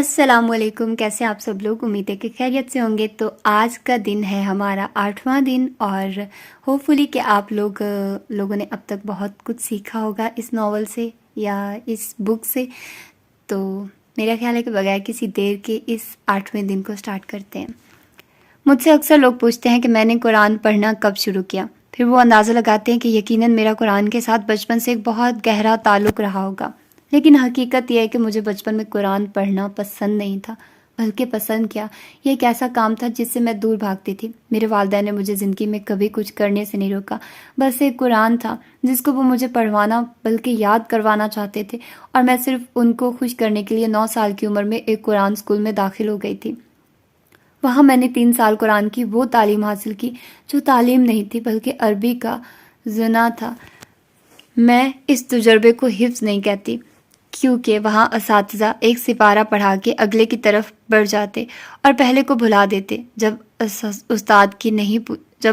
السلام علیکم، کیسے آپ سب لوگ؟ امید ہے کہ خیریت سے ہوں گے۔ تو آج کا دن ہے ہمارا 8واں دن، اور ہوپ فلی کہ آپ لوگوں نے اب تک بہت کچھ سیکھا ہوگا اس ناول سے یا اس بک سے۔ تو میرا خیال ہے کہ بغیر کسی دیر کے اس 8ویں دن کو سٹارٹ کرتے ہیں۔ مجھ سے اکثر لوگ پوچھتے ہیں کہ میں نے قرآن پڑھنا کب شروع کیا، پھر وہ اندازہ لگاتے ہیں کہ یقیناً میرا قرآن کے ساتھ بچپن سے ایک بہت گہرا تعلق رہا ہوگا۔ لیکن حقیقت یہ ہے کہ مجھے بچپن میں قرآن پڑھنا پسند نہیں تھا، بلکہ پسند کیا، یہ ایک ایسا کام تھا جس سے میں دور بھاگتی تھی۔ میرے والدین نے مجھے زندگی میں کبھی کچھ کرنے سے نہیں روکا، بس ایک قرآن تھا جس کو وہ مجھے پڑھوانا بلکہ یاد کروانا چاہتے تھے، اور میں صرف ان کو خوش کرنے کے لیے 9 سال کی عمر میں ایک قرآن اسکول میں داخل ہو گئی تھی۔ وہاں میں نے 3 سال قرآن کی وہ تعلیم حاصل کی جو تعلیم نہیں تھی بلکہ عربی کا زنا تھا۔ میں اس تجربے کو حفظ نہیں کہتی، کیونکہ وہاں اساتذہ ایک سپارہ پڑھا کے اگلے کی طرف بڑھ جاتے اور پہلے کو بھلا دیتے۔ جب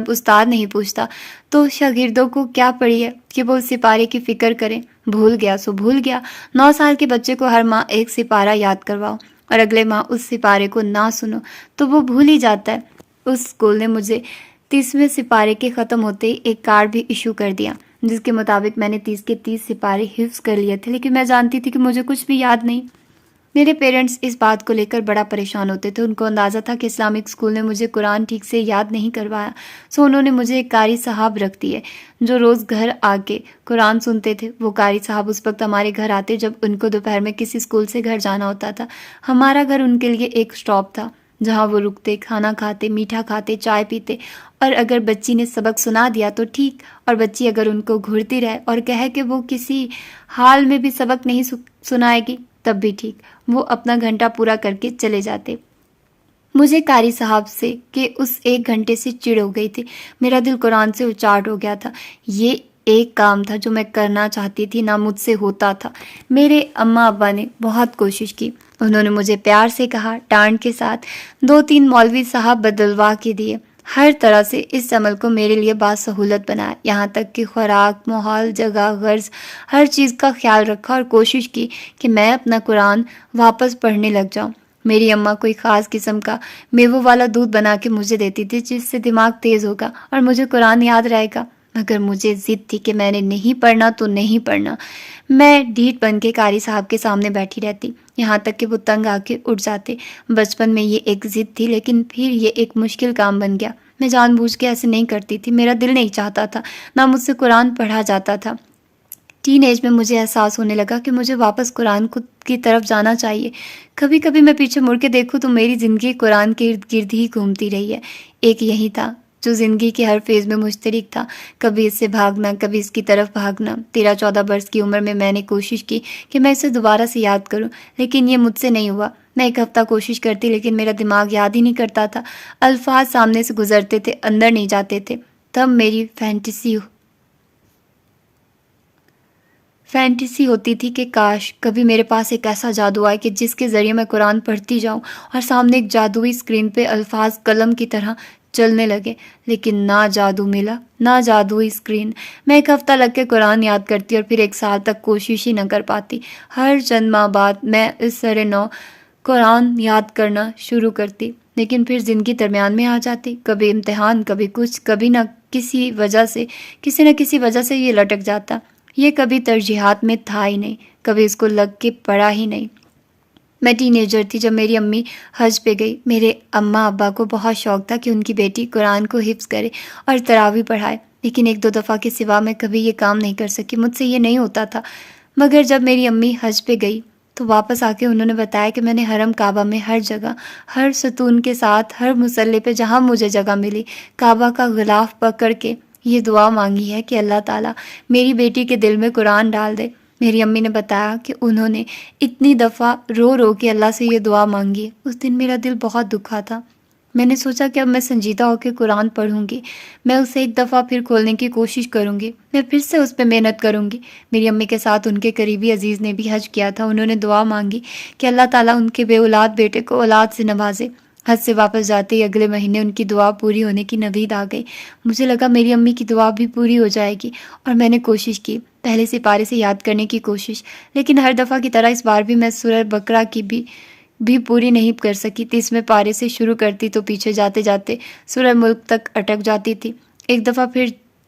استاد نہیں پوچھتا تو شاگردوں کو کیا پڑی ہے کہ وہ اس سپارے کی فکر کریں۔ بھول گیا سو بھول گیا۔ 9 سال کے بچے کو ہر ماہ ایک سپارہ یاد کرواؤ اور اگلے ماہ اس سپارے کو نہ سنو تو وہ بھول ہی جاتا ہے۔ اس اسکول نے مجھے 30ویں سپارے کے ختم ہوتے ہی ایک کارڈ بھی ایشو کر دیا، جس کے مطابق میں نے 30 کے 30 سپارے حفظ کر لیے تھے، لیکن میں جانتی تھی کہ مجھے کچھ بھی یاد نہیں۔ میرے پیرنٹس اس بات کو لے کر بڑا پریشان ہوتے تھے۔ ان کو اندازہ تھا کہ اسلامک اسکول نے مجھے قرآن ٹھیک سے یاد نہیں کروایا، سو انہوں نے مجھے ایک قاری صاحب رکھ دیے جو روز گھر آ کے قرآن سنتے تھے۔ وہ قاری صاحب اس وقت ہمارے گھر آتے جب ان کو دوپہر میں کسی اسکول سے گھر جانا ہوتا تھا۔ ہمارا گھر ان کے لیے ایک اسٹاپ تھا جہاں وہ رکتے، کھانا کھاتے، میٹھا کھاتے، چائے پیتے، اور اگر بچی نے سبق سنا دیا تو ٹھیک، اور بچی اگر ان کو گھورتی رہے اور کہے کہ وہ کسی حال میں بھی سبق نہیں سنائے گی تب بھی ٹھیک، وہ اپنا گھنٹہ پورا کر کے چلے جاتے۔ مجھے قاری صاحب سے کہ اس 1 گھنٹے سے چڑ ہو گئی تھی۔ میرا دل قرآن سے اچاٹ ہو گیا تھا۔ یہ ایک کام تھا جو میں کرنا چاہتی تھی، نہ مجھ سے ہوتا تھا۔ میرے اماں ابا نے بہت کوشش کی۔ انہوں نے مجھے پیار سے کہا، ڈانٹ کے ساتھ 2-3 مولوی صاحب بدلوا کے دیے، ہر طرح سے اس عمل کو میرے لیے باسہولت بنایا، یہاں تک کہ خوراک، ماحول، جگہ، غرض، ہر چیز کا خیال رکھا اور کوشش کی کہ میں اپنا قرآن واپس پڑھنے لگ جاؤں۔ میری اماں کوئی خاص قسم کا میووں والا دودھ بنا کے مجھے دیتی تھی جس سے دماغ تیز ہوگا اور مجھے قرآن یاد رہے گا، مگر مجھے ضد تھی کہ میں نے نہیں پڑھنا تو نہیں پڑھنا۔ میں ڈھیٹ بن کے قاری صاحب کے سامنے بیٹھی رہتی، یہاں تک کہ وہ تنگ آ کے اٹھ جاتے۔ بچپن میں یہ ایک ضد تھی، لیکن پھر یہ ایک مشکل کام بن گیا۔ میں جان بوجھ کے ایسے نہیں کرتی تھی، میرا دل نہیں چاہتا تھا، نہ مجھ سے قرآن پڑھا جاتا تھا۔ ٹین ایج میں مجھے احساس ہونے لگا کہ مجھے واپس قرآن کی طرف جانا چاہیے۔ کبھی کبھی میں پیچھے مڑ کے دیکھوں تو میری زندگی قرآن کے ارد گرد ہی گھومتی رہی ہے۔ ایک یہی تھا جو زندگی کے ہر فیز میں مشترک تھا، کبھی اس سے بھاگنا، کبھی اس کی طرف بھاگنا۔ 13-14 برس کی عمر میں نے کوشش کی کہ میں اسے دوبارہ سے یاد کروں، لیکن یہ مجھ سے نہیں ہوا۔ میں 1 ہفتہ کوشش کرتی لیکن میرا دماغ یاد ہی نہیں کرتا تھا، الفاظ سامنے سے گزرتے تھے، اندر نہیں جاتے تھے۔ تب میری فینٹیسی ہوتی تھی کہ کاش کبھی میرے پاس ایک ایسا جادو آئے کہ جس کے ذریعے میں قرآن پڑھتی جاؤں اور سامنے ایک جادوئی اسکرین پہ الفاظ قلم کی طرح چلنے لگے، لیکن نہ جادو ملا، نہ جادوئی اسکرین۔ میں 1 ہفتہ لگ کے قرآن یاد کرتی اور پھر 1 سال تک کوشش ہی نہ کر پاتی۔ ہر چند ماہ بعد میں اس سرے نو قرآن یاد کرنا شروع کرتی، لیکن پھر زندگی درمیان میں آ جاتی، کبھی امتحان، کبھی کچھ، کسی نہ کسی وجہ سے یہ لٹک جاتا۔ یہ کبھی ترجیحات میں تھا ہی نہیں، کبھی اس کو لگ کے پڑا ہی نہیں۔ میں ٹین ایجر تھی جب میری امی حج پہ گئی۔ میرے اماں ابا کو بہت شوق تھا کہ ان کی بیٹی قرآن کو حفظ کرے اور تراویح پڑھائے، لیکن 1-2 دفعہ کے سوا میں کبھی یہ کام نہیں کر سکی، مجھ سے یہ نہیں ہوتا تھا۔ مگر جب میری امی حج پہ گئی تو واپس آ کے انہوں نے بتایا کہ میں نے حرم کعبہ میں ہر جگہ، ہر ستون کے ساتھ، ہر مصلے پہ جہاں مجھے جگہ ملی، کعبہ کا غلاف پکڑ کے یہ دعا مانگی ہے کہ اللہ تعالیٰ میری بیٹی کے دل میں قرآن ڈال دے۔ میری امی نے بتایا کہ انہوں نے اتنی دفعہ رو رو کے اللہ سے یہ دعا مانگی۔ اس دن میرا دل بہت دکھا تھا۔ میں نے سوچا کہ اب میں سنجیدہ ہو کے قرآن پڑھوں گی، میں اسے 1 دفعہ پھر کھولنے کی کوشش کروں گی، میں پھر سے اس پہ محنت کروں گی۔ میری امی کے ساتھ ان کے قریبی عزیز نے بھی حج کیا تھا، انہوں نے دعا مانگی کہ اللہ تعالیٰ ان کے بے اولاد بیٹے کو اولاد سے نوازے۔ حج سے واپس جاتے ہی اگلے مہینے ان کی دعا پوری ہونے کی نوید آ گئی۔ مجھے لگا میری امی کی دعا بھی پوری ہو جائے گی، اور میں نے کوشش کی، پہلے سپارے سے یاد کرنے کی کوشش، لیکن ہر دفعہ کی طرح اس بار بھی میں سورہ بقرہ کی بھی پوری نہیں کر سکی تھی. 30ویں پارے سے شروع کرتی تو پیچھے جاتے جاتے سورہ ملک تک اٹک جاتی تھی. ایک دفعہ پھر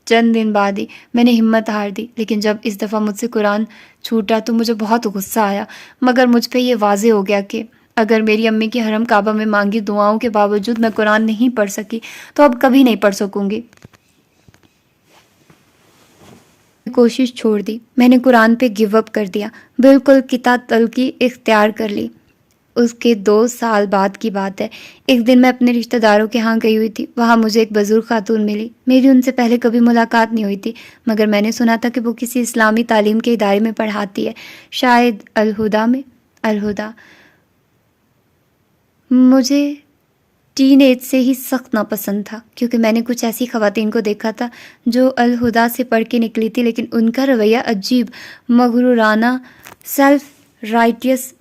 چند دن بعد ہی میں نے ہمت ہار دی، لیکن جب اس دفعہ مجھ سے قرآن چھوٹا تو مجھے بہت غصہ آیا، مگر مجھ پہ یہ واضح ہو گیا کہ اگر میری امی کی حرم کعبہ میں مانگی دعاؤں کے باوجود میں قرآن نہیں پڑھ سکی تو اب کبھی نہیں پڑھ سکوں گی. کوشش چھوڑ دی. میں نے قرآن پہ گیو اپ کر دیا، بالکل کتا تلقی اختیار کر لی. اس کے 2 سال بعد کی بات ہے. ایک دن میں اپنے رشتہ داروں کے ہاں گئی ہوئی تھی. وہاں مجھے ایک بزرگ خاتون ملی. میری ان سے پہلے کبھی ملاقات نہیں ہوئی تھی، مگر میں نے سنا تھا کہ وہ کسی اسلامی تعلیم کے ادارے میں پڑھاتی ہے، شاید الہدا میں. الہدا مجھے ٹین ایج سے ہی سخت ناپسند تھا، کیونکہ میں نے کچھ ایسی خواتین کو دیکھا تھا جو الہدا سے پڑھ کے نکلی تھی، لیکن ان کا رویہ عجیب، مغرورانہ، سیلف رائٹیس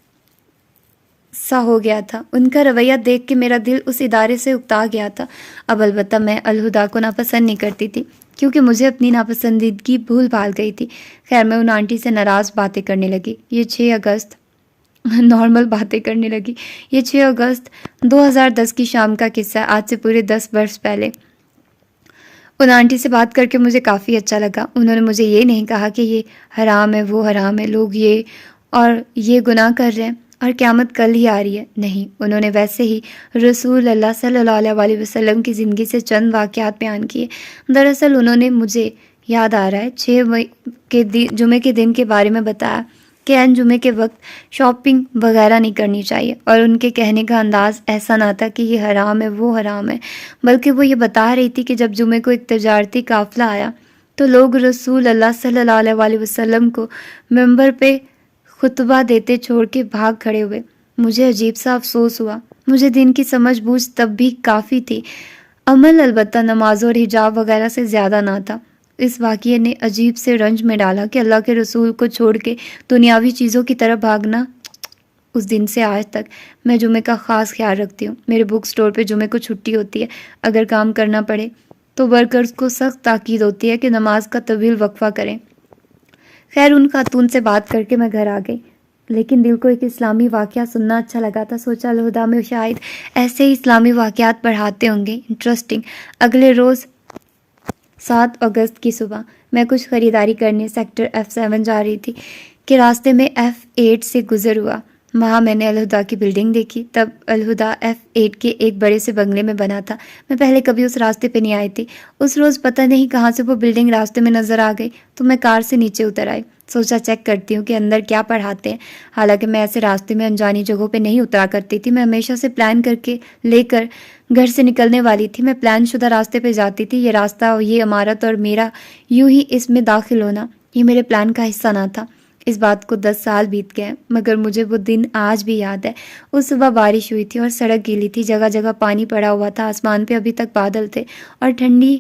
سا ہو گیا تھا. ان کا رویہ دیکھ کے میرا دل اس ادارے سے اکتا گیا تھا. اب البتہ میں الہدا کو ناپسند نہیں کرتی تھی، کیونکہ مجھے اپنی ناپسندیدگی بھول بھال گئی تھی. خیر، میں ان آنٹی سے ناراض باتیں کرنے لگی. یہ 6 اگست نارمل باتیں کرنے لگی. یہ 6 اگست 2010 کی شام کا قصہ ہے، آج سے پورے 10 برس پہلے. ان آنٹی سے بات کر کے مجھے کافی اچھا لگا. انہوں نے مجھے یہ نہیں کہا کہ یہ حرام ہے، وہ حرام ہے، لوگ یہ اور یہ گناہ کر رہے ہیں اور قیامت کل ہی آ رہی ہے. نہیں، انہوں نے ویسے ہی رسول اللہ صلی اللہ علیہ وسلم کی زندگی سے چند واقعات بیان کیے. دراصل انہوں نے مجھے یاد آ رہا ہے 6 مئی کے جمعے کے دن کے بارے میں بتایا کہ عین جمعے کے وقت شاپنگ وغیرہ نہیں کرنی چاہیے، اور ان کے کہنے کا انداز ایسا نہ تھا کہ یہ حرام ہے، وہ حرام ہے، بلکہ وہ یہ بتا رہی تھی کہ جب جمعے کو ایک تجارتی قافلہ آیا تو لوگ رسول اللہ صلی اللہ علیہ وسلم کو ممبر پہ خطبہ دیتے چھوڑ کے بھاگ کھڑے ہوئے. مجھے عجیب سا افسوس ہوا. مجھے دین کی سمجھ بوجھ تب بھی کافی تھی، عمل البتہ نماز اور حجاب وغیرہ سے زیادہ نہ تھا. اس واقعے نے عجیب سے رنج میں ڈالا کہ اللہ کے رسول کو چھوڑ کے دنیاوی چیزوں کی طرف بھاگنا. اس دن سے آج تک میں جمعے کا خاص خیال رکھتی ہوں. میرے بک سٹور پہ جمعے کو چھٹی ہوتی ہے. اگر کام کرنا پڑے تو ورکرز کو سخت تاکید ہوتی ہے کہ نماز کا طویل وقفہ کریں. خیر، ان خاتون سے بات کر کے میں گھر آ گئی، لیکن دل کو ایک اسلامی واقعہ سننا اچھا لگا تھا. سوچا الہدا میں شاید ایسے ہی اسلامی واقعات پڑھاتے ہوں گے. انٹرسٹنگ. اگلے روز 7 اگست کی صبح میں کچھ خریداری کرنے سیکٹر F7 جا رہی تھی کہ راستے میں F8 سے گزر ہوا. وہاں میں نے الہدا کی بلڈنگ دیکھی. تب الہدا F8 کے ایک بڑے سے بنگلے میں بنا تھا. میں پہلے کبھی اس راستے پہ نہیں آئی تھی. اس روز پتہ نہیں کہاں سے وہ بلڈنگ راستے میں نظر آ گئی تو میں کار سے نیچے اتر آئی. سوچا چیک کرتی ہوں کہ اندر کیا پڑھاتے ہیں. حالانکہ میں ایسے راستے میں انجانی جگہوں پہ نہیں اترا کرتی تھی. میں ہمیشہ سے پلان کر کے لے کر گھر سے نکلنے والی تھی. میں پلان شدہ راستے پہ جاتی تھی. یہ راستہ اور یہ عمارت اور میرا یوں ہی اس میں داخل ہونا، یہ میرے پلان کا حصہ نہ تھا. اس بات کو 10 سال بیت گئے، مگر مجھے وہ دن آج بھی یاد ہے. اس صبح بارش ہوئی تھی اور سڑک گیلی تھی. جگہ جگہ پانی پڑا ہوا تھا. آسمان پہ ابھی تک بادل تھے اور ٹھنڈی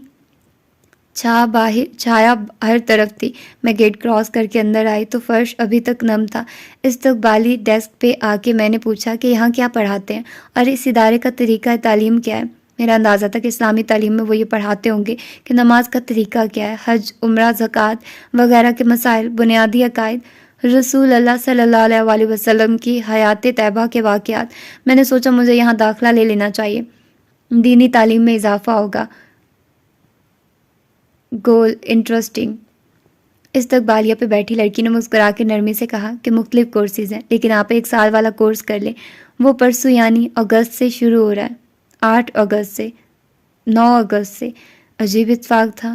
چھایا ہر طرف تھی. میں گیٹ کراس کر کے اندر آئی تو فرش ابھی تک نم تھا. استقبالی ڈیسک پہ آ کے میں نے پوچھا کہ یہاں کیا پڑھاتے ہیں اور اس ادارے کا طریقہ تعلیم کیا ہے. میرا اندازہ تھا کہ اسلامی تعلیم میں وہ یہ پڑھاتے ہوں گے کہ نماز کا طریقہ کیا ہے، حج، عمرہ، زکوٰۃ وغیرہ کے مسائل، بنیادی عقائد، رسول اللہ صلی اللہ علیہ وسلم کی حیات طیبہ کے واقعات. میں نے سوچا مجھے یہاں داخلہ لے لینا چاہیے، دینی تعلیم میں اضافہ ہوگا. گول انٹرسٹنگ. استقبالیہ پہ بیٹھی لڑکی نے مسکرا کے نرمی سے کہا کہ مختلف کورسز ہیں، لیکن آپ 1 سال والا کورس کر لیں. وہ پرسوں یعنی اگست سے شروع ہو رہا ہے. 8 اگست سے 9 اگست سے. عجیب اتفاق تھا،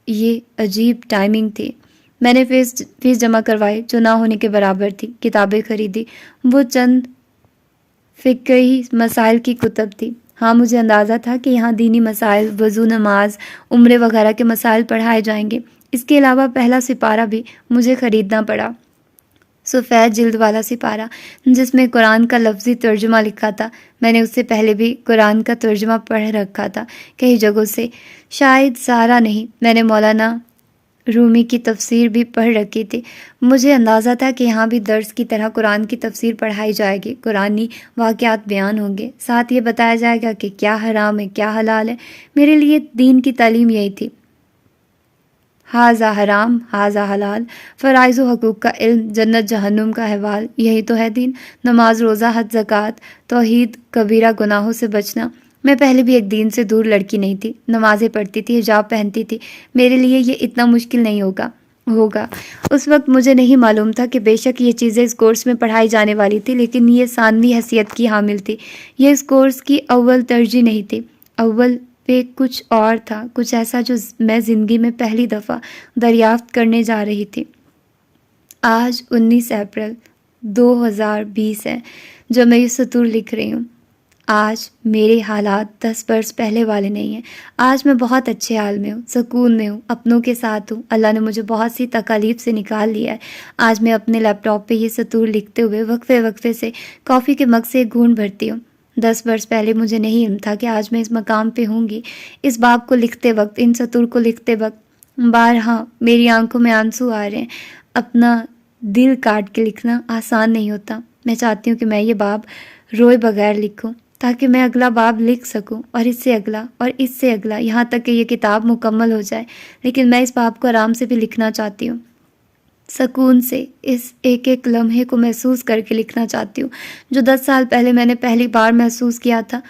یہ عجیب ٹائمنگ تھی. میں نے فیس جمع کروائی جو نہ ہونے کے برابر تھی. کتابیں خریدی. وہ چند فقہی مسائل کی کتب تھی. ہاں، مجھے اندازہ تھا کہ یہاں دینی مسائل، وضو، نماز، عمرے وغیرہ کے مسائل پڑھائے جائیں گے. اس کے علاوہ پہلا سپارہ بھی مجھے خریدنا پڑا. سفید جلد والا سپارہ جس میں قرآن کا لفظی ترجمہ لکھا تھا. میں نے اس سے پہلے بھی قرآن کا ترجمہ پڑھ رکھا تھا کئی جگہوں سے، شاید سارا نہیں. میں نے مولانا رومی کی تفسیر بھی پڑھ رکھی تھی. مجھے اندازہ تھا کہ یہاں بھی درس کی طرح قرآن کی تفسیر پڑھائی جائے گی، قرآنی واقعات بیان ہوں گے، ساتھ یہ بتایا جائے گا کہ کیا حرام ہے، کیا حلال ہے. میرے لیے دین کی تعلیم یہی تھی. حاذا حرام حاذا حلال، فرائض و حقوق کا علم، جنت جہنم کا احوال، یہی تو ہے دین۔ نماز، روزہ، حج، زکوٰۃ، توحید، کبیرہ گناہوں سے بچنا۔ میں پہلے بھی ایک دین سے دور لڑکی نہیں تھی، نمازیں پڑھتی تھی، حجاب پہنتی تھی، میرے لیے یہ اتنا مشکل نہیں ہوگا۔ اس وقت مجھے نہیں معلوم تھا کہ بے شک یہ چیزیں اس کورس میں پڑھائی جانے والی تھی، لیکن یہ ثانوی حیثیت کی حامل تھی، یہ اس کورس کی اول ترجیح نہیں تھی۔ اول پہ کچھ اور تھا، کچھ ایسا جو میں زندگی میں پہلی دفعہ دریافت کرنے جا رہی تھی۔ آج 19 اپریل 2020 ہے جب میں یہ سطور لکھ رہی ہوں۔ آج میرے حالات 10 برس پہلے والے نہیں ہیں۔ آج میں بہت اچھے حال میں ہوں، سکون میں ہوں، اپنوں کے ساتھ ہوں۔ اللہ نے مجھے بہت سی تکالیف سے نکال لیا ہے۔ آج میں اپنے لیپ ٹاپ پہ یہ سطور لکھتے ہوئے وقفے وقفے سے کافی کے مگ سے ایک گھونٹ بھرتی ہوں۔ 10 برس پہلے مجھے نہیں علم تھا کہ آج میں اس مقام پہ ہوں گی۔ اس باب کو لکھتے وقت، ان سطور کو لکھتے وقت بارہا میری آنکھوں میں آنسو آ رہے ہیں۔ اپنا دل کاٹ کے لکھنا آسان نہیں ہوتا۔ میں چاہتی ہوں کہ میں یہ باب روئے بغیر لکھوں تاکہ میں اگلا باب لکھ سکوں، اور اس سے اگلا، اور اس سے اگلا، یہاں تک کہ یہ کتاب مکمل ہو جائے۔ لیکن میں اس باب کو آرام سے بھی لکھنا چاہتی ہوں، سکون سے اس ایک ایک لمحے کو محسوس کر کے لکھنا چاہتی ہوں جو 10 سال پہلے میں نے پہلی بار محسوس کیا تھا۔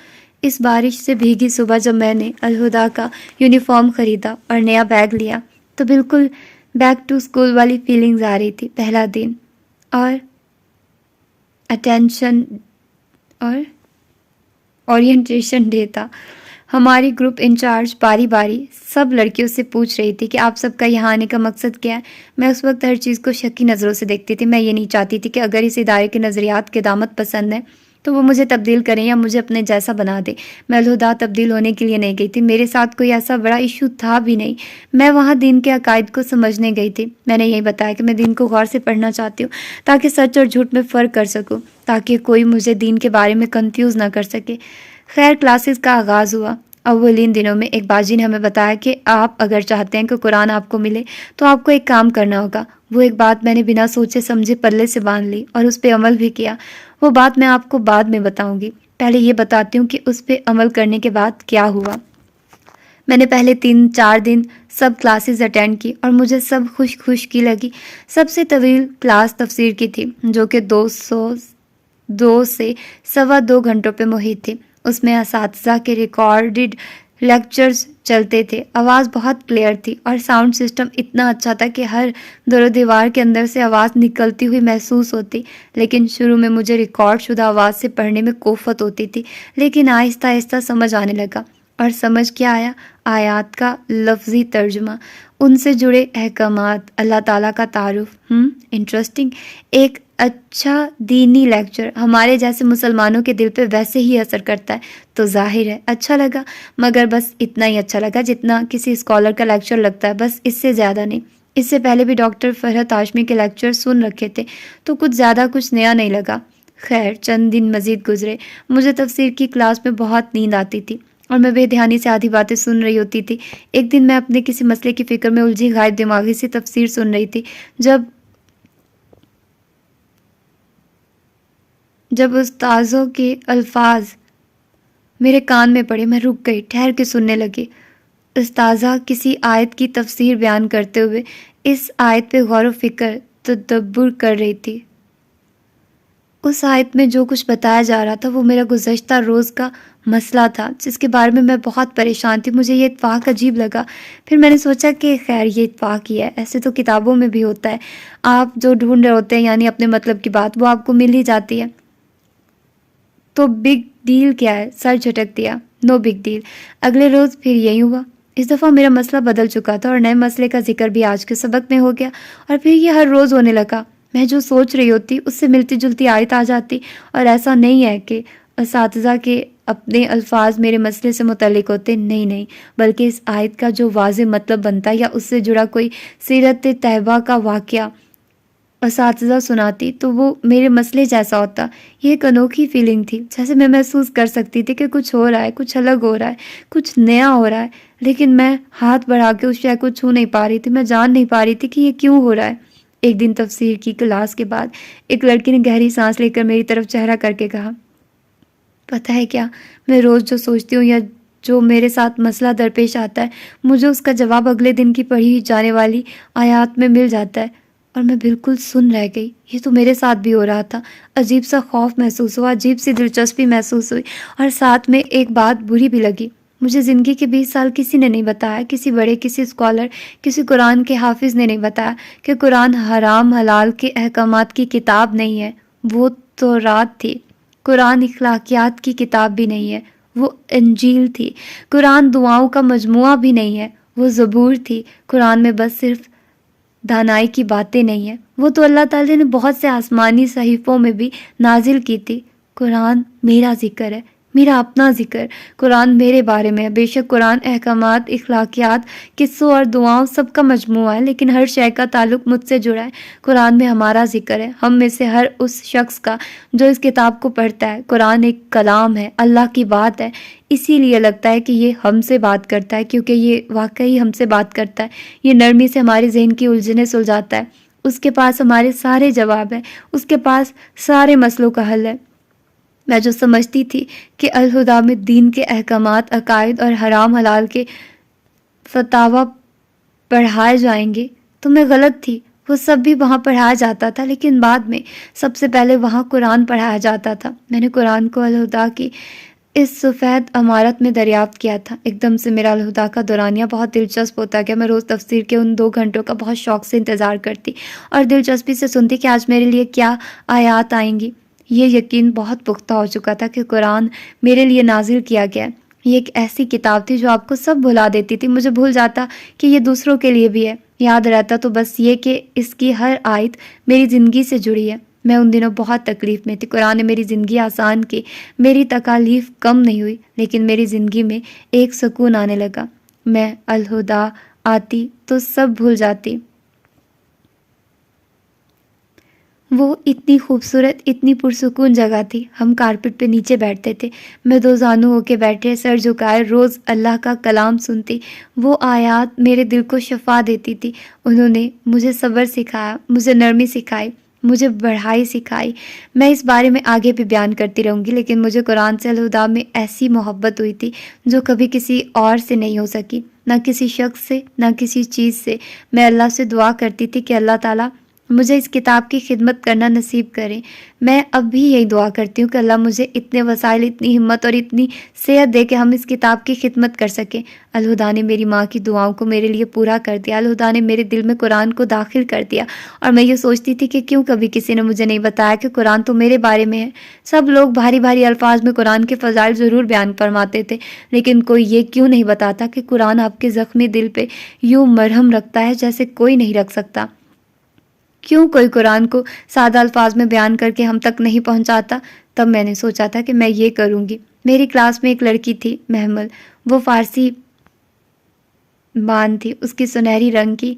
اس بارش سے بھیگی صبح جب میں نے الہدا کا یونیفارم خریدا اور نیا بیگ لیا تو بالکل بیک ٹو اسکول والی فیلنگز آ رہی تھی۔ پہلا دن اور اٹینشن اور اورینٹیشن ڈے تھا۔ ہماری گروپ انچارج باری باری سب لڑکیوں سے پوچھ رہی تھی کہ آپ سب کا یہاں آنے کا مقصد کیا ہے۔ میں اس وقت ہر چیز کو شکی نظروں سے دیکھتی تھی۔ میں یہ نہیں چاہتی تھی کہ اگر اس ادارے کے نظریات کے دامت پسند ہیں تو وہ مجھے تبدیل کریں یا مجھے اپنے جیسا بنا دے۔ میں الہدا تبدیل ہونے کے لیے نہیں گئی تھی، میرے ساتھ کوئی ایسا بڑا ایشو تھا بھی نہیں۔ میں وہاں دین کے عقائد کو سمجھنے گئی تھی۔ میں نے یہی بتایا کہ میں دین کو غور سے پڑھنا چاہتی ہوں تاکہ سچ اور جھوٹ میں فرق کر سکوں، تاکہ کوئی مجھے دین کے بارے میں کنفیوز نہ کر سکے۔ خیر، کلاسز کا آغاز ہوا۔ اولین دنوں میں ایک باجی نے ہمیں بتایا کہ آپ اگر چاہتے ہیں کہ قرآن آپ کو ملے تو آپ کو ایک کام کرنا ہوگا۔ وہ ایک بات میں نے بنا سوچے سمجھے پلے سے باندھ لی اور اس پہ عمل بھی کیا۔ وہ بات میں آپ کو بعد میں بتاؤں گی، پہلے یہ بتاتی ہوں کہ اس پہ عمل کرنے کے بعد کیا ہوا۔ میں نے پہلے 3-4 دن سب کلاسز اٹینڈ کی اور مجھے سب خوش کی لگی۔ سب سے طویل کلاس تفسیر کی تھی جو کہ 2 سے 2.25 گھنٹوں پہ محیط تھی۔ اس میں اساتذہ کے ریکارڈڈ لیکچرز چلتے تھے، آواز بہت کلیئر تھی اور ساؤنڈ سسٹم اتنا اچھا تھا کہ ہر در و دیوار کے اندر سے آواز نکلتی ہوئی محسوس ہوتی۔ لیکن شروع میں مجھے ریکارڈ شدہ آواز سے پڑھنے میں کوفت ہوتی تھی، لیکن آہستہ آہستہ سمجھ آنے لگا۔ اور سمجھ کیا آیا؟ آیات کا لفظی ترجمہ، ان سے جڑے احکامات، اللہ تعالیٰ کا تعارف۔ انٹرسٹنگ۔ ایک اچھا دینی لیکچر ہمارے جیسے مسلمانوں کے دل پہ ویسے ہی اثر کرتا ہے، تو ظاہر ہے اچھا لگا، مگر بس اتنا ہی اچھا لگا جتنا کسی اسکالر کا لیکچر لگتا ہے، بس اس سے زیادہ نہیں۔ اس سے پہلے بھی ڈاکٹر فرحت ہاشمی کے لیکچر سن رکھے تھے تو کچھ نیا نہیں لگا۔ خیر، چند دن مزید گزرے۔ مجھے تفسیر کی کلاس میں بہت نیند آتی تھی اور میں بے دھیانی سے آدھی باتیں سن رہی ہوتی تھی۔ ایک دن میں اپنے کسی مسئلے کی فکر میں الجھی غائب دماغی سے تفسیر سن رہی تھی۔ جب استاذوں کے الفاظ میرے کان میں پڑے، میں رک گئی، ٹھہر کے سننے لگی۔ استاذہ کسی آیت کی تفسیر بیان کرتے ہوئے اس آیت پہ غور و فکر تدبر کر رہی تھی۔ اس آیت میں جو کچھ بتایا جا رہا تھا وہ میرا گزشتہ روز کا مسئلہ تھا جس کے بارے میں میں بہت پریشان تھی۔ مجھے یہ اتفاق عجیب لگا۔ پھر میں نے سوچا کہ خیر یہ اتفاق ہی ہے، ایسے تو کتابوں میں بھی ہوتا ہے، آپ جو ڈھونڈ رہے ہوتے ہیں یعنی اپنے مطلب کی بات وہ آپ کو مل ہی جاتی ہے، تو بگ ڈیل کیا ہے؟ سر جھٹک دیا۔ نو بگ ڈیل۔ اگلے روز پھر یہی ہوا۔ اس دفعہ میرا مسئلہ بدل چکا تھا اور نئے مسئلے کا ذکر بھی آج کے سبق میں ہو گیا، اور پھر یہ ہر روز ہونے لگا۔ میں جو سوچ رہی ہوتی اس سے ملتی جلتی آیت آ جاتی، اور ایسا نہیں ہے کہ اساتذہ کے اپنے الفاظ میرے مسئلے سے متعلق ہوتے، نہیں، بلکہ اس آیت کا جو واضح مطلب بنتا یا اس سے جڑا کوئی سیرت طیبہ کا واقعہ اساتذہ سناتی تو وہ میرے مسئلے جیسا ہوتا۔ یہ ایک انوکھی فیلنگ تھی، جیسے میں محسوس کر سکتی تھی کہ کچھ ہو رہا ہے، کچھ الگ ہو رہا ہے، کچھ نیا ہو رہا ہے، لیکن میں ہاتھ بڑھا کے اس شے کو چھو نہیں پا رہی تھی۔ میں جان نہیں پا رہی تھی کہ یہ کیوں ہو رہا ہے۔ ایک دن تفسیر کی کلاس کے بعد ایک لڑکی نے گہری سانس لے کر میری طرف چہرہ کر کے کہا، پتہ ہے کیا، میں روز جو سوچتی ہوں یا جو میرے ساتھ مسئلہ درپیش آتا ہے مجھے اس کا جواب اگلے دن کی پڑھی جانے والی آیات میں مل جاتا ہے، اور میں بالکل سن رہ گئی۔ یہ تو میرے ساتھ بھی ہو رہا تھا۔ عجیب سا خوف محسوس ہوا، عجیب سی دلچسپی محسوس ہوئی، اور ساتھ میں ایک بات بری بھی لگی۔ مجھے زندگی کے 20 سال کسی نے نہیں بتایا، کسی بڑے، کسی اسکالر، کسی قرآن کے حافظ نے نہیں بتایا کہ قرآن حرام حلال کے احکامات کی کتاب نہیں ہے، وہ تورات تھی۔ قرآن اخلاقیات کی کتاب بھی نہیں ہے، وہ انجیل تھی۔ قرآن دعاؤں کا مجموعہ بھی نہیں ہے، وہ زبور تھی۔ قرآن میں بس صرف دانائی کی باتیں نہیں ہیں، وہ تو اللہ تعالی نے بہت سے آسمانی صحیفوں میں بھی نازل کی تھی۔ قرآن میرا ذکر ہے، میرا اپنا ذکر۔ قرآن میرے بارے میں ہے۔ بے شک قرآن احکامات، اخلاقیات، قصوں اور دعاؤں سب کا مجموعہ ہے، لیکن ہر شے کا تعلق مجھ سے جڑا ہے۔ قرآن میں ہمارا ذکر ہے، ہم میں سے ہر اس شخص کا جو اس کتاب کو پڑھتا ہے۔ قرآن ایک کلام ہے، اللہ کی بات ہے، اسی لیے لگتا ہے کہ یہ ہم سے بات کرتا ہے، کیونکہ یہ واقعی ہم سے بات کرتا ہے۔ یہ نرمی سے ہمارے ذہن کی الجھنیں سلجھاتا ہے۔ اس کے پاس ہمارے سارے جواب ہیں، اس کے پاس سارے مسئلوں کا حل ہے۔ میں جو سمجھتی تھی کہ الہدا میں دین کے احکامات، عقائد اور حرام حلال کے فتاویٰ پڑھائے جائیں گے تو میں غلط تھی۔ وہ سب بھی وہاں پڑھایا جاتا تھا، لیکن بعد میں سب سے پہلے وہاں قرآن پڑھایا جاتا تھا۔ میں نے قرآن کو الہدا کی اس سفید عمارت میں دریافت کیا تھا۔ ایک دم سے میرا الہدا کا دورانیہ بہت دلچسپ ہوتا گیا۔ میں روز تفسیر کے ان 2 گھنٹوں کا بہت شوق سے انتظار کرتی اور دلچسپی سے سنتی کہ آج میرے لیے کیا آیات آئیں گی۔ یہ یقین بہت پختہ ہو چکا تھا کہ قرآن میرے لیے نازل کیا گیا ہے۔ یہ ایک ایسی کتاب تھی جو آپ کو سب بھلا دیتی تھی۔ مجھے بھول جاتا کہ یہ دوسروں کے لیے بھی ہے، یاد رہتا تو بس یہ کہ اس کی ہر آیت میری زندگی سے جڑی ہے۔ میں ان دنوں بہت تکلیف میں تھی۔ قرآن نے میری زندگی آسان کی، میری تکالیف کم نہیں ہوئی، لیکن میری زندگی میں ایک سکون آنے لگا۔ میں الہدا آتی تو سب بھول جاتی۔ وہ اتنی خوبصورت، اتنی پرسکون جگہ تھی۔ ہم کارپٹ پہ نیچے بیٹھتے تھے، میں 2 زانو ہو کے بیٹھے، سر جھکائے، روز اللہ کا کلام سنتی۔ وہ آیات میرے دل کو شفا دیتی تھی۔ انہوں نے مجھے صبر سکھایا، مجھے نرمی سکھائی، مجھے بڑھائی سکھائی۔ میں اس بارے میں آگے بھی بیان کرتی رہوں گی، لیکن مجھے قرآن سے الہدا میں ایسی محبت ہوئی تھی جو کبھی کسی اور سے نہیں ہو سکی، نہ کسی شخص سے، نہ کسی چیز سے۔ میں اللہ سے دعا کرتی تھی کہ اللہ تعالیٰ مجھے اس کتاب کی خدمت کرنا نصیب کریں۔ میں اب بھی یہی دعا کرتی ہوں کہ اللہ مجھے اتنے وسائل، اتنی ہمت اور اتنی صحت دے کہ ہم اس کتاب کی خدمت کر سکیں۔ الہدا نے میری ماں کی دعاؤں کو میرے لیے پورا کر دیا۔ الہدا نے میرے دل میں قرآن کو داخل کر دیا، اور میں یہ سوچتی تھی کہ کیوں کبھی کسی نے مجھے نہیں بتایا کہ قرآن تو میرے بارے میں ہے۔ سب لوگ بھاری بھاری الفاظ میں قرآن کے فضائل ضرور بیان فرماتے تھے، لیکن کوئی یہ کیوں نہیں بتاتا کہ قرآن آپ کے زخمی دل پہ یوں مرہم رکھتا ہے جیسے کوئی نہیں رکھ سکتا۔ کیوں کوئی قرآن کو سادہ الفاظ میں بیان کر کے ہم تک نہیں پہنچاتا؟ تب میں نے سوچا تھا کہ میں یہ کروں گی۔ میری کلاس میں ایک لڑکی تھی، محمل۔ وہ فارسی بان تھی، اس کی سنہری رنگ کی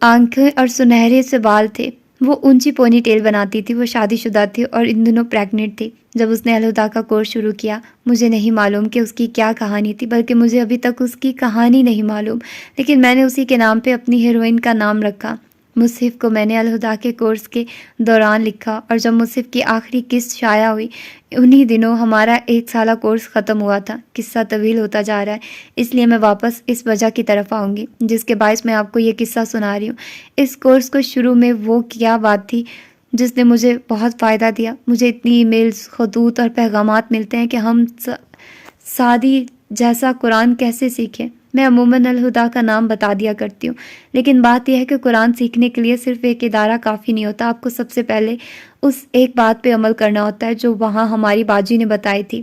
آنکھیں اور سنہرے سے بال تھے۔ وہ اونچی پونی ٹیل بناتی تھی۔ وہ شادی شدہ تھی اور ان دنوں پریگننٹ تھی۔ جب اس نے الہدا کا کورس شروع کیا، مجھے نہیں معلوم کہ اس کی کیا کہانی تھی، بلکہ مجھے ابھی تک اس کی کہانی نہیں معلوم، لیکن میں نے اسی کے نام پہ اپنی ہیروئن کا نام رکھا۔ مصحف کو میں نے الہدا کے کورس کے دوران لکھا، اور جب مصحف کی آخری قسط شائع ہوئی، انہی دنوں ہمارا 1 سالہ کورس ختم ہوا تھا۔ قصہ طویل ہوتا جا رہا ہے، اس لیے میں واپس اس وجہ کی طرف آؤں گی جس کے باعث میں آپ کو یہ قصہ سنا رہی ہوں۔ اس کورس کو شروع میں وہ کیا بات تھی جس نے مجھے بہت فائدہ دیا۔ مجھے اتنی ای میلز، خطوط اور پیغامات ملتے ہیں کہ ہم سعدی جیسا قرآن کیسے سیکھیں۔ میں عموماً الہدا کا نام بتا دیا کرتی ہوں، لیکن بات یہ ہے کہ قرآن سیکھنے کے لیے صرف ایک ادارہ کافی نہیں ہوتا۔ آپ کو سب سے پہلے اس ایک بات پہ عمل کرنا ہوتا ہے جو وہاں ہماری باجی نے بتائی تھی۔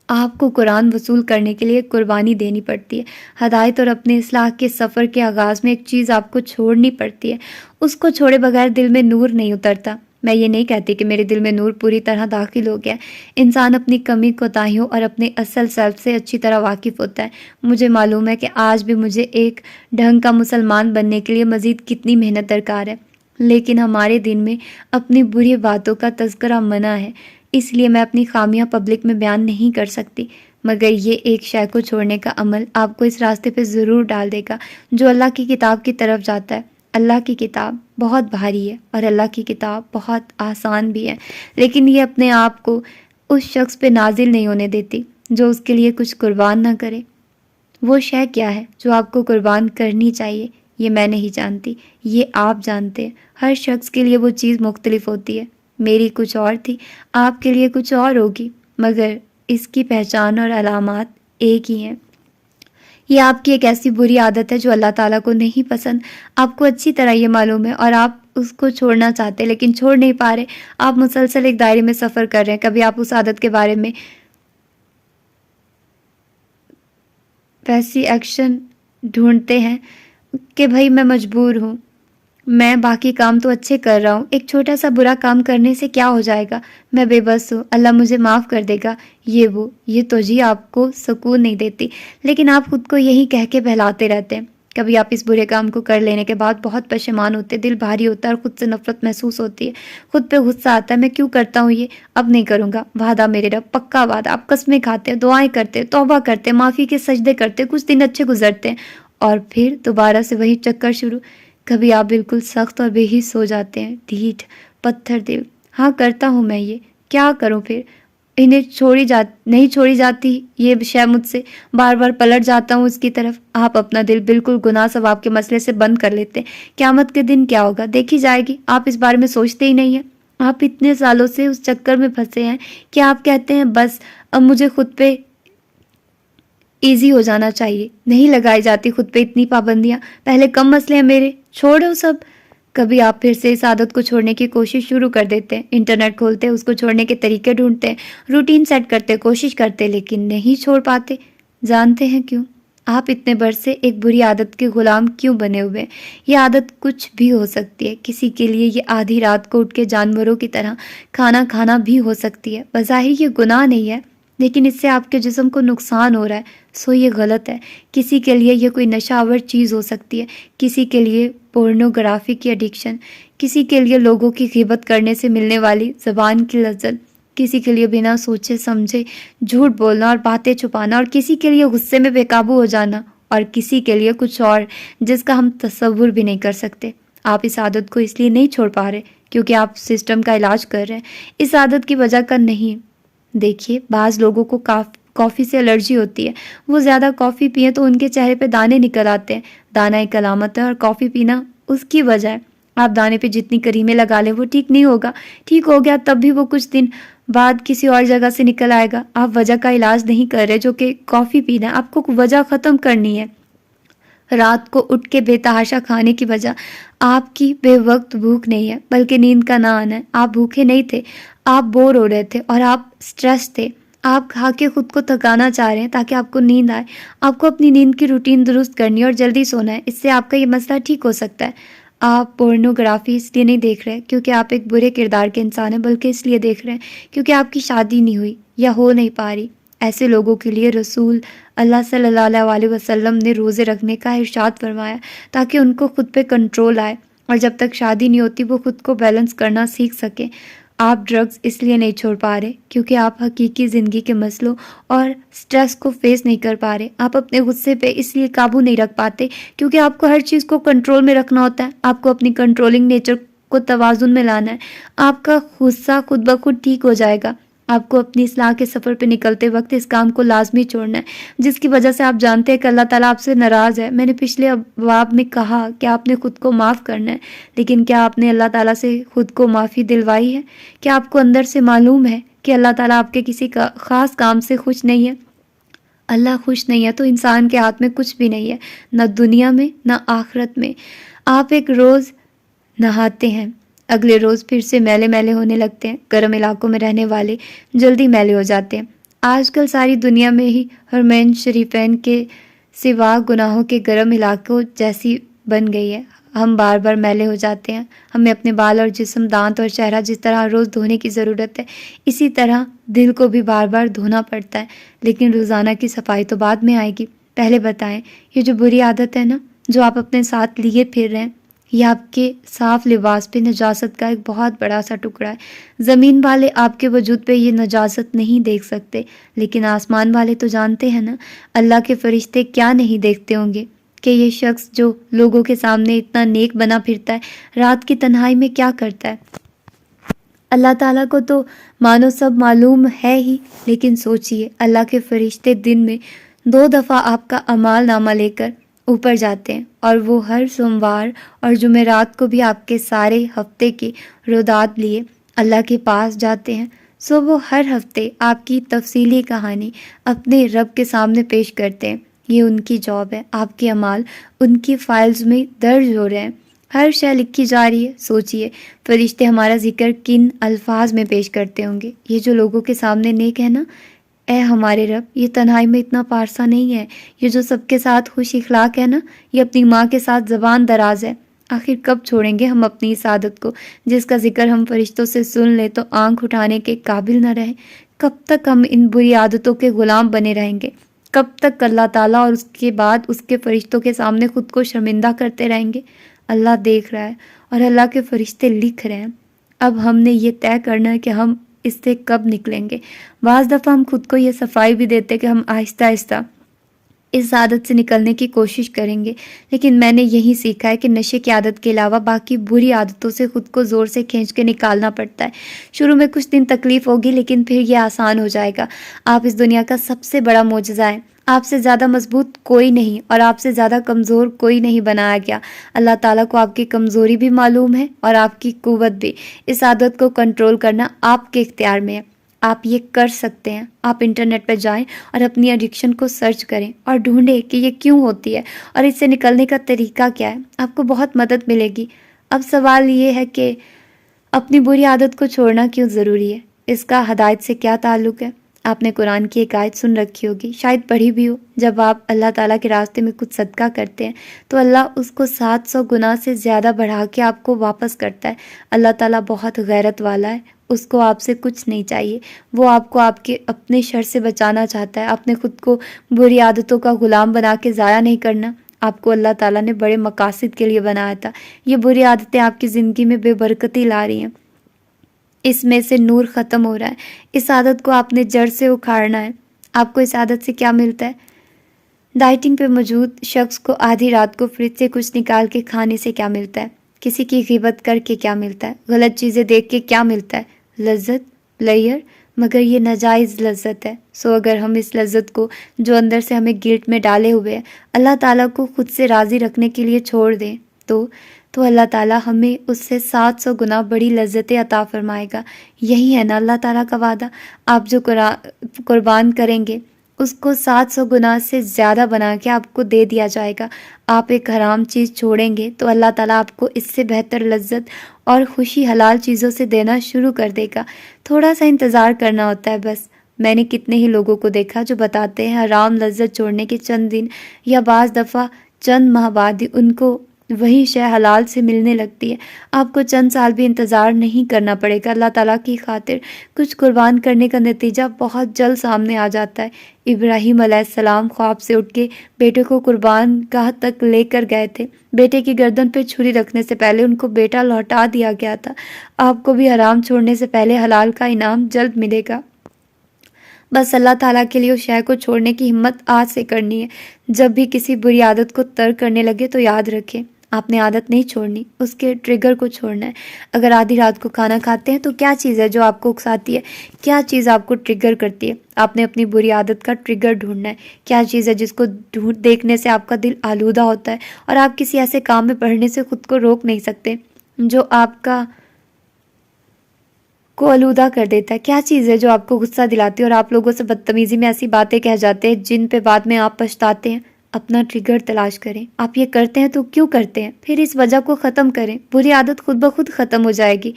آپ کو قرآن وصول کرنے کے لیے قربانی دینی پڑتی ہے۔ ہدایت اور اپنے اصلاح کے سفر کے آغاز میں ایک چیز آپ کو چھوڑنی پڑتی ہے۔ اس کو چھوڑے بغیر دل میں نور نہیں اترتا۔ میں یہ نہیں کہتی کہ میرے دل میں نور پوری طرح داخل ہو گیا۔ انسان اپنی کمی کوتاہیوں اور اپنے اصل سیلف سے اچھی طرح واقف ہوتا ہے۔ مجھے معلوم ہے کہ آج بھی مجھے ایک ڈھنگ کا مسلمان بننے کے لیے مزید کتنی محنت درکار ہے، لیکن ہمارے دین میں اپنی بری باتوں کا تذکرہ منع ہے، اس لیے میں اپنی خامیاں پبلک میں بیان نہیں کر سکتی۔ مگر یہ ایک شے کو چھوڑنے کا عمل آپ کو اس راستے پہ ضرور ڈال دے گا جو اللہ کی کتاب کی طرف جاتا ہے۔ اللہ کی کتاب بہت بھاری ہے اور اللہ کی کتاب بہت آسان بھی ہے، لیکن یہ اپنے آپ کو اس شخص پہ نازل نہیں ہونے دیتی جو اس کے لیے کچھ قربان نہ کرے۔ وہ شے کیا ہے جو آپ کو قربان کرنی چاہیے، یہ میں نہیں جانتی، یہ آپ جانتے ہیں۔ ہر شخص کے لیے وہ چیز مختلف ہوتی ہے۔ میری کچھ اور تھی، آپ کے لیے کچھ اور ہوگی، مگر اس کی پہچان اور علامات ایک ہی ہیں۔ یہ آپ کی ایک ایسی بری عادت ہے جو اللہ تعالیٰ کو نہیں پسند۔ آپ کو اچھی طرح یہ معلوم ہے اور آپ اس کو چھوڑنا چاہتے لیکن چھوڑ نہیں پا رہے۔ آپ مسلسل ایک دائرے میں سفر کر رہے ہیں۔ کبھی آپ اس عادت کے بارے میں ویسی ایکشن ڈھونڈتے ہیں کہ بھائی میں مجبور ہوں، میں باقی کام تو اچھے کر رہا ہوں، ایک چھوٹا سا برا کام کرنے سے کیا ہو جائے گا، میں بے بس ہوں، اللہ مجھے معاف کر دے گا، یہ توجہ آپ کو سکون نہیں دیتی، لیکن آپ خود کو یہی کہہ کے بہلاتے رہتے ہیں۔ کبھی آپ اس برے کام کو کر لینے کے بعد بہت پشیمان ہوتے، دل بھاری ہوتا ہے اور خود سے نفرت محسوس ہوتی ہے، خود پہ غصہ آتا ہے، میں کیوں کرتا ہوں یہ، اب نہیں کروں گا، وعدہ میرے رب، پکا وعدہ۔ آپ قسمیں کھاتے، دعائیں کرتے، توبہ کرتے، معافی کے سجدے کرتے، کچھ دن اچھے گزرتے ہیں اور پھر دوبارہ سے وہی چکر شروع۔ کبھی آپ بالکل سخت اور بے حس ہو جاتے ہیں، ڈھیٹ، پتھر دل، ہاں کرتا ہوں میں یہ، کیا کروں پھر، انہیں نہیں چھوڑی جاتی یہ شے مجھ سے، بار بار پلٹ جاتا ہوں اس کی طرف۔ آپ اپنا دل بالکل گناہ ثواب کے مسئلے سے بند کر لیتے ہیں۔ قیامت کے دن کیا ہوگا دیکھی جائے گی، آپ اس بارے میں سوچتے ہی نہیں ہیں۔ آپ اتنے سالوں سے اس چکر میں پھنسے ہیں کہ آپ کہتے ہیں بس اب مجھے خود پہ ایزی ہو جانا چاہیے، نہیں لگائی جاتی خود پہ اتنی پابندیاں، پہلے کم مسئلے ہیں میرے، چھوڑو سب۔ کبھی آپ پھر سے اس عادت کو چھوڑنے کی کوشش شروع کر دیتے ہیں، انٹرنیٹ کھولتے، اس کو چھوڑنے کے طریقے ڈھونڈتے ہیں، روٹین سیٹ کرتے، کوشش کرتے، لیکن نہیں چھوڑ پاتے۔ جانتے ہیں کیوں؟ آپ اتنے برس سے ایک بری عادت کے غلام کیوں بنے ہوئے ہیں؟ یہ عادت کچھ بھی ہو سکتی ہے، کسی کے لیے یہ آدھی رات کو اٹھ کے جانوروں کی طرح کھانا کھانا بھی ہو سکتی ہے۔ بظاہر یہ گناہ نہیں ہے، لیکن اس سے آپ کے جسم کو نقصان ہو رہا ہے، سو یہ غلط ہے۔ کسی کے لیے یہ کوئی نشہ آور چیز ہو سکتی ہے، کسی کے لیے پورنوگرافی کی ایڈکشن، کسی کے لیے لوگوں کی غیبت کرنے سے ملنے والی زبان کی لذت، کسی کے لیے بنا سوچے سمجھے جھوٹ بولنا اور باتیں چھپانا، اور کسی کے لیے غصے میں بے قابو ہو جانا، اور کسی کے لیے کچھ اور جس کا ہم تصور بھی نہیں کر سکتے۔ آپ اس عادت کو اس لیے نہیں چھوڑ پا رہے کیونکہ آپ سسٹم کا علاج کر رہے ہیں، اس عادت کی وجہ کا نہیں۔ دیکھیے، بعض لوگوں کو کافی سے الرجی ہوتی ہے، وہ زیادہ کافی پئیں تو ان کے چہرے پہ دانے نکل آتے ہیں۔ دانا ایک علامت ہے اور کافی پینا اس کی وجہ ہے۔ آپ دانے پہ جتنی کریمیں لگا لیں وہ ٹھیک نہیں ہوگا، ٹھیک ہو گیا تب بھی وہ کچھ دن بعد کسی اور جگہ سے نکل آئے گا۔ آپ وجہ کا علاج نہیں کر رہے جو کہ کافی پینا ہے، آپ کو وجہ ختم کرنی ہے۔ رات کو اٹھ کے بے تحاشا کھانے کی وجہ آپ کی بے وقت بھوک نہیں ہے بلکہ نیند کا نہ آنا ہے۔ آپ بھوکے نہیں تھے، آپ بور ہو رہے تھے اور آپ سٹریس تھے۔ آپ کھا کے خود کو تھکانا چاہ رہے ہیں تاکہ آپ کو نیند آئے۔ آپ کو اپنی نیند کی روٹین درست کرنی ہے اور جلدی سونا ہے، اس سے آپ کا یہ مسئلہ ٹھیک ہو سکتا ہے۔ آپ پورنوگرافی اس لیے نہیں دیکھ رہے کیونکہ آپ ایک برے کردار کے انسان ہیں، بلکہ اس لیے دیکھ رہے ہیں کیونکہ آپ کی شادی نہیں ہوئی یا ہو نہیں پا رہی۔ ایسے لوگوں کے لیے رسول اللہ صلی اللہ علیہ وسلم نے روزے رکھنے کا ارشاد فرمایا تاکہ ان کو خود پہ کنٹرول آئے، اور جب تک شادی نہیں ہوتی وہ خود کو بیلنس کرنا سیکھ سکیں۔ آپ ڈرگز اس لیے نہیں چھوڑ پا رہے کیونکہ آپ حقیقی زندگی کے مسئلوں اور سٹریس کو فیس نہیں کر پا رہے۔ آپ اپنے غصے پہ اس لیے قابو نہیں رکھ پاتے کیونکہ آپ کو ہر چیز کو کنٹرول میں رکھنا ہوتا ہے۔ آپ کو اپنی کنٹرولنگ نیچر کو توازن میں لانا ہے۔ آپ کا غصہ خود بخود ٹھیک ہو جائے گا۔ آپ کو اپنی اصلاح کے سفر پہ نکلتے وقت اس کام کو لازمی چھوڑنا ہے جس کی وجہ سے آپ جانتے ہیں کہ اللہ تعالیٰ آپ سے ناراض ہے۔ میں نے پچھلے ابواب میں کہا کہ آپ نے خود کو معاف کرنا ہے، لیکن کیا آپ نے اللہ تعالیٰ سے خود کو معافی دلوائی ہے؟ کیا آپ کو اندر سے معلوم ہے کہ اللہ تعالیٰ آپ کے کسی خاص کام سے خوش نہیں ہے؟ اللہ خوش نہیں ہے تو انسان کے ہاتھ میں کچھ بھی نہیں ہے، نہ دنیا میں نہ آخرت میں۔ آپ ایک روز نہاتے ہیں، اگلے روز پھر سے میلے میلے ہونے لگتے ہیں۔ گرم علاقوں میں رہنے والے جلدی میلے ہو جاتے ہیں۔ آج کل ساری دنیا میں ہی حرمین شریفین کے سوا گناہوں کے گرم علاقوں جیسی بن گئی ہے۔ ہم بار بار میلے ہو جاتے ہیں۔ ہمیں اپنے بال اور جسم، دانت اور چہرہ جس طرح روز دھونے کی ضرورت ہے، اسی طرح دل کو بھی بار بار دھونا پڑتا ہے، لیکن روزانہ کی صفائی تو بعد میں آئے گی۔ پہلے بتائیں، یہ جو بری عادت ہے نا جو آپ اپنے ساتھ لیے پھر رہے ہیں، یہ آپ کے صاف لباس پہ نجاست کا ایک بہت بڑا سا ٹکڑا ہے۔ زمین والے آپ کے وجود پہ یہ نجاست نہیں دیکھ سکتے، لیکن آسمان والے تو جانتے ہیں نا۔ اللہ کے فرشتے کیا نہیں دیکھتے ہوں گے کہ یہ شخص جو لوگوں کے سامنے اتنا نیک بنا پھرتا ہے، رات کی تنہائی میں کیا کرتا ہے۔ اللہ تعالیٰ کو تو مانو سب معلوم ہے ہی، لیکن سوچئے اللہ کے فرشتے دن میں 2 دفعہ آپ کا اعمال نامہ لے کر اوپر جاتے ہیں، اور وہ ہر سوموار اور جمعرات کو بھی آپ کے سارے ہفتے کے رودات لیے اللہ کے پاس جاتے ہیں۔ سو وہ ہر ہفتے آپ کی تفصیلی کہانی اپنے رب کے سامنے پیش کرتے ہیں۔ یہ ان کی جاب ہے، آپ کے اعمال ان کی فائلز میں درج ہو رہے ہیں، ہر شے لکھی جا رہی ہے۔ سوچئے فرشتے ہمارا ذکر کن الفاظ میں پیش کرتے ہوں گے۔ یہ جو لوگوں کے سامنے نیک ہے نا، اے ہمارے رب، یہ تنہائی میں اتنا پارسا نہیں ہے، یہ جو سب کے ساتھ خوش اخلاق ہے نا، یہ اپنی ماں کے ساتھ زبان دراز ہے۔ آخر کب چھوڑیں گے ہم اپنی اس عادت کو، جس کا ذکر ہم فرشتوں سے سن لیں تو آنکھ اٹھانے کے قابل نہ رہے؟ کب تک ہم ان بری عادتوں کے غلام بنے رہیں گے؟ کب تک اللہ تعالیٰ اور اس کے بعد اس کے فرشتوں کے سامنے خود کو شرمندہ کرتے رہیں گے؟ اللہ دیکھ رہا ہے اور اللہ کے فرشتے لکھ رہے ہیں۔ اب ہم نے یہ طے کرنا ہے کہ ہم اس سے کب نکلیں گے۔ بعض دفعہ ہم خود کو یہ صفائی بھی دیتے کہ ہم آہستہ آہستہ اس عادت سے نکلنے کی کوشش کریں گے، لیکن میں نے یہی سیکھا ہے کہ نشے کی عادت کے علاوہ باقی بری عادتوں سے خود کو زور سے کھینچ کے نکالنا پڑتا ہے۔ شروع میں کچھ دن تکلیف ہوگی، لیکن پھر یہ آسان ہو جائے گا۔ آپ اس دنیا کا سب سے بڑا معجزہ ہیں۔ آپ سے زیادہ مضبوط کوئی نہیں اور آپ سے زیادہ کمزور کوئی نہیں بنایا گیا۔ اللہ تعالیٰ کو آپ کی کمزوری بھی معلوم ہے اور آپ کی قوت بھی۔ اس عادت کو کنٹرول کرنا آپ کے اختیار میں ہے۔ آپ یہ کر سکتے ہیں۔ آپ انٹرنیٹ پہ جائیں اور اپنی ایڈکشن کو سرچ کریں اور ڈھونڈیں کہ یہ کیوں ہوتی ہے اور اس سے نکلنے کا طریقہ کیا ہے۔ آپ کو بہت مدد ملے گی۔ اب سوال یہ ہے کہ اپنی بری عادت کو چھوڑنا کیوں ضروری ہے؟ اس کا ہدایت سے کیا تعلق ہے؟ آپ نے قرآن کی ایک آیت سن رکھی ہوگی، شاید پڑھی بھی ہو۔ جب آپ اللہ تعالیٰ کے راستے میں کچھ صدقہ کرتے ہیں تو اللہ اس کو 700 گنا سے زیادہ بڑھا کے آپ کو واپس کرتا ہے۔ اللہ تعالیٰ بہت غیرت والا ہے، اس کو آپ سے کچھ نہیں چاہیے۔ وہ آپ کو آپ کے اپنے شر سے بچانا چاہتا ہے۔ آپ نے خود کو بری عادتوں کا غلام بنا کے ضائع نہیں کرنا۔ آپ کو اللہ تعالیٰ نے بڑے مقاصد کے لیے بنایا تھا۔ یہ بری عادتیں آپ کی زندگی میں بے برکتی لا رہی ہیں، اس میں سے نور ختم ہو رہا ہے۔ اس عادت کو آپ نے جڑ سے اکھاڑنا ہے۔ آپ کو اس عادت سے کیا ملتا ہے؟ ڈائٹنگ پہ موجود شخص کو آدھی رات کو فریج سے کچھ نکال کے کھانے سے کیا ملتا ہے؟ کسی کی غیبت کر کے کیا ملتا ہے؟ غلط چیزیں دیکھ کے کیا ملتا ہے؟ لذت، پلیئر، مگر یہ ناجائز لذت ہے۔ سو اگر ہم اس لذت کو جو اندر سے ہمیں گلٹ میں ڈالے ہوئے ہیں، اللہ تعالیٰ کو خود سے راضی رکھنے کے لیے چھوڑ دیں تو اللہ تعالیٰ ہمیں اس سے 700 گنا بڑی لذتیں عطا فرمائے گا۔ یہی ہے نا اللہ تعالیٰ کا وعدہ۔ آپ جو قربان کریں گے اس کو 700 گنا سے زیادہ بنا کے آپ کو دے دیا جائے گا۔ آپ ایک حرام چیز چھوڑیں گے تو اللہ تعالیٰ آپ کو اس سے بہتر لذت اور خوشی حلال چیزوں سے دینا شروع کر دے گا۔ تھوڑا سا انتظار کرنا ہوتا ہے بس۔ میں نے کتنے ہی لوگوں کو دیکھا جو بتاتے ہیں حرام لذت چھوڑنے کے چند دن یا بعض دفعہ چند ماہ بعد ہی ان کو وہی شے حلال سے ملنے لگتی ہے۔ آپ کو چند سال بھی انتظار نہیں کرنا پڑے گا۔ اللہ تعالیٰ کی خاطر کچھ قربان کرنے کا نتیجہ بہت جلد سامنے آ جاتا ہے۔ ابراہیم علیہ السلام خواب سے اٹھ کے بیٹے کو قربان گاہ تک لے کر گئے تھے۔ بیٹے کی گردن پہ چھری رکھنے سے پہلے ان کو بیٹا لوٹا دیا گیا تھا۔ آپ کو بھی حرام چھوڑنے سے پہلے حلال کا انعام جلد ملے گا۔ بس اللہ تعالیٰ کے لیے اس شے کو چھوڑنے کی ہمت آج سے کرنی ہے۔ جب بھی کسی بری عادت کو ترک کرنے لگے تو یاد رکھیں، آپ نے عادت نہیں چھوڑنی، اس کے ٹریگر کو چھوڑنا ہے۔ اگر آدھی رات کو کھانا کھاتے ہیں تو کیا چیز ہے جو آپ کو اکساتی ہے؟ کیا چیز آپ کو ٹریگر کرتی ہے؟ آپ نے اپنی بری عادت کا ٹریگر ڈھونڈنا ہے۔ کیا چیز ہے جس کو دیکھنے سے آپ کا دل آلودہ ہوتا ہے اور آپ کسی ایسے کام میں پڑھنے سے خود کو روک نہیں سکتے جو آپ کو آلودہ کر دیتا ہے؟ کیا چیز ہے جو آپ کو غصہ دلاتی ہے اور آپ لوگوں سے بدتمیزی میں ایسی باتیں کہہ جاتے ہیں جن پہ بعد میں آپ پچھتاتے ہیں؟ اپنا ٹریگر تلاش کریں۔ آپ یہ کرتے ہیں تو کیوں کرتے ہیں؟ پھر اس وجہ کو ختم کریں۔ بری عادت خود بخود ختم ہو جائے گی۔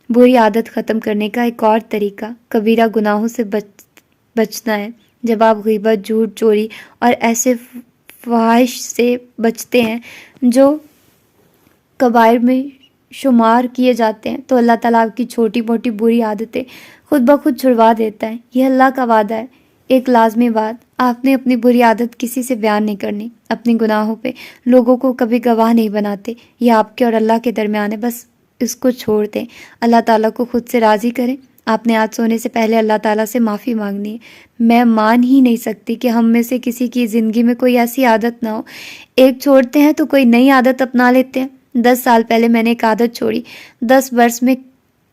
بری عادت ختم کرنے کا ایک اور طریقہ کبیرہ گناہوں سے بچنا ہے۔ جب آپ غیبت، جھوٹ، چوری اور ایسے فحش سے بچتے ہیں جو کبائر میں شمار کیے جاتے ہیں تو اللہ تعالیٰ آپ کی چھوٹی موٹی بری عادتیں خود بخود چھڑوا دیتا ہے۔ یہ اللہ کا وعدہ ہے۔ ایک لازمی بات، آپ نے اپنی بری عادت کسی سے بیان نہیں کرنی۔ اپنے گناہوں پہ لوگوں کو کبھی گواہ نہیں بناتے۔ یہ آپ کے اور اللہ کے درمیان ہے، بس اس کو چھوڑ دیں۔ اللہ تعالیٰ کو خود سے راضی کریں۔ آپ نے آج سونے سے پہلے اللہ تعالیٰ سے معافی مانگنی ہے۔ میں مان ہی نہیں سکتی کہ ہم میں سے کسی کی زندگی میں کوئی ایسی عادت نہ ہو۔ ایک چھوڑتے ہیں تو کوئی نئی عادت اپنا لیتے ہیں۔ 10 سال پہلے میں نے ایک عادت چھوڑی، 10 برس میں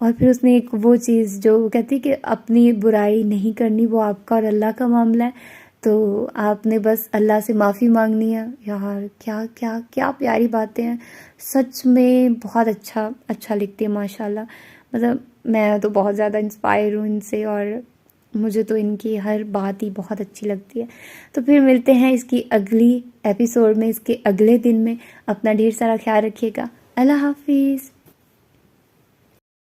اور پھر اس نے ایک وہ چیز جو وہ کہتی کہ اپنی برائی نہیں کرنی، وہ آپ کا اور اللہ کا معاملہ ہے، تو آپ نے بس اللہ سے معافی مانگنی ہے۔ یار کیا کیا کیا پیاری باتیں ہیں، سچ میں بہت اچھا لکھتی ہے ماشاء اللہ۔ مطلب میں تو بہت زیادہ انسپائر ہوں ان سے، اور مجھے تو ان کی ہر بات ہی بہت اچھی لگتی ہے۔ تو پھر ملتے ہیں اس کی اگلی ایپیسوڈ میں، اس کے اگلے دن میں۔ اپنا ڈھیر سارا خیال رکھیے گا۔ اللہ حافظ۔